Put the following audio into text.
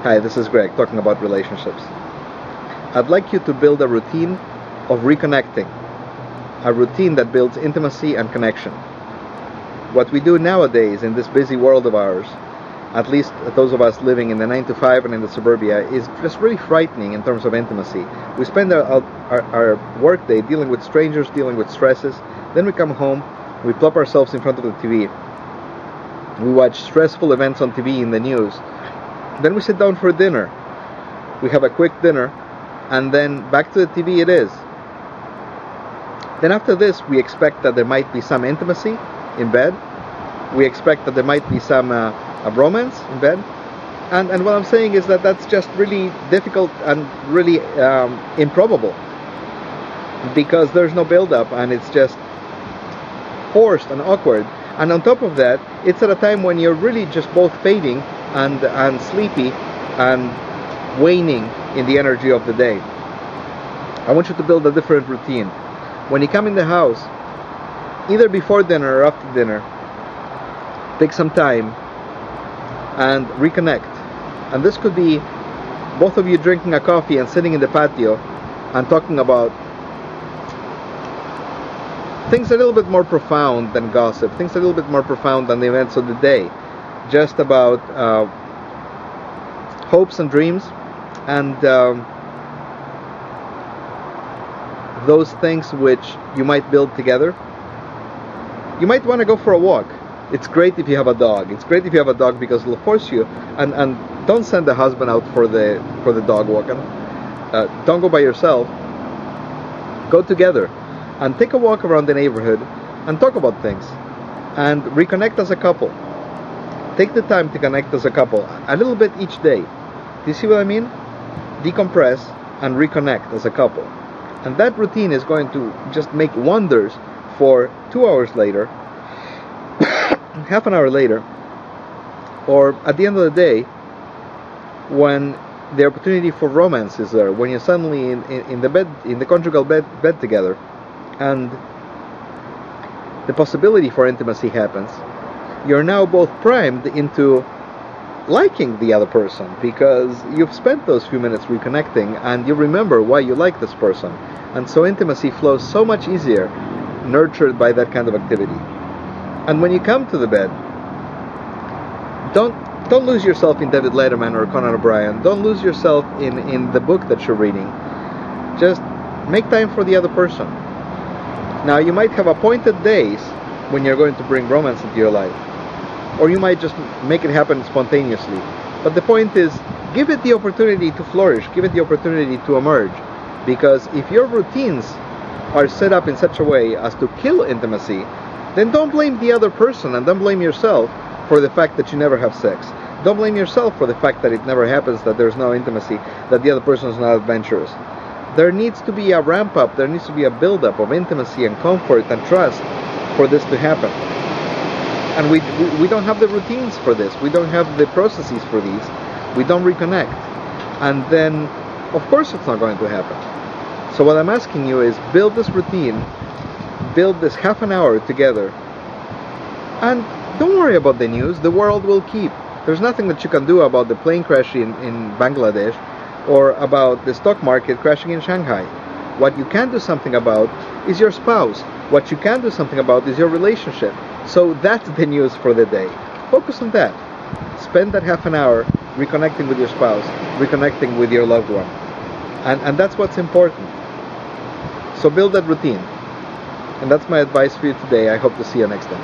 Hi, this is Greg talking about relationships. I'd like you to build a routine of reconnecting, a routine that builds intimacy and connection. What we do nowadays in this busy world of ours, at least those of us living in the 9 to 5 and in the suburbia, is just really frightening in terms of intimacy. We spend our work day dealing with strangers, dealing with stresses. Then we come home, we plop ourselves in front of the TV. We watch stressful events on TV in the news. Then we sit down for dinner. We have a quick dinner, and then back to the TV it is. Then after this, we expect that there might be some intimacy in bed. We expect that there might be some romance in bed. And what I'm saying is that that's just really difficult and really improbable, because there's no build-up and it's just forced and awkward. And on top of that, it's at a time when you're really just both fading and sleepy and waning in the energy of the day. I want you to build a different routine. When you come in the house, either before dinner or after dinner, take some time and reconnect. And this could be both of you drinking a coffee and sitting in the patio and talking about things a little bit more profound than gossip, things a little bit more profound than the events of the day. Just about hopes and dreams and those things which you might build together. You might want to go for a walk. It's great if you have a dog. It's great if you have a dog because it'll force you. And don't send the husband out for the dog walking. Don't go by yourself. Go together and take a walk around the neighborhood and talk about things and reconnect as a couple. Take the time to connect as a couple, a little bit each day. Do you see what I mean? Decompress and reconnect as a couple. And that routine is going to just make wonders for 2 hours later, half an hour later, or at the end of the day, when the opportunity for romance is there, when you're suddenly in the bed, in the conjugal bed together, and the possibility for intimacy happens. You're now both primed into liking the other person because you've spent those few minutes reconnecting and you remember why you like this person. And so intimacy flows so much easier, nurtured by that kind of activity. And when you come to the bed, don't lose yourself in David Letterman or Conan O'Brien. Don't lose yourself in the book that you're reading. Just make time for the other person. Now, you might have appointed days when you're going to bring romance into your life, or you might just make it happen spontaneously. But the point is, give it the opportunity to flourish, give it the opportunity to emerge. Because if your routines are set up in such a way as to kill intimacy, then don't blame the other person and don't blame yourself for the fact that you never have sex. Don't blame yourself for the fact that it never happens, that there's no intimacy, that the other person is not adventurous. There needs to be a ramp up, there needs to be a build up of intimacy and comfort and trust for this to happen. And we don't have the routines for this. We don't have the processes for these. We don't reconnect. And then, of course, it's not going to happen. So what I'm asking you is build this routine, build this half an hour together. And don't worry about the news. The world will keep. There's nothing that you can do about the plane crash in Bangladesh or about the stock market crashing in Shanghai. What you can do something about is your spouse. What you can do something about is your relationship. So that's the news for the day. Focus on that. Spend that half an hour reconnecting with your spouse, reconnecting with your loved one. And that's what's important. So build that routine. And that's my advice for you today. I hope to see you next time.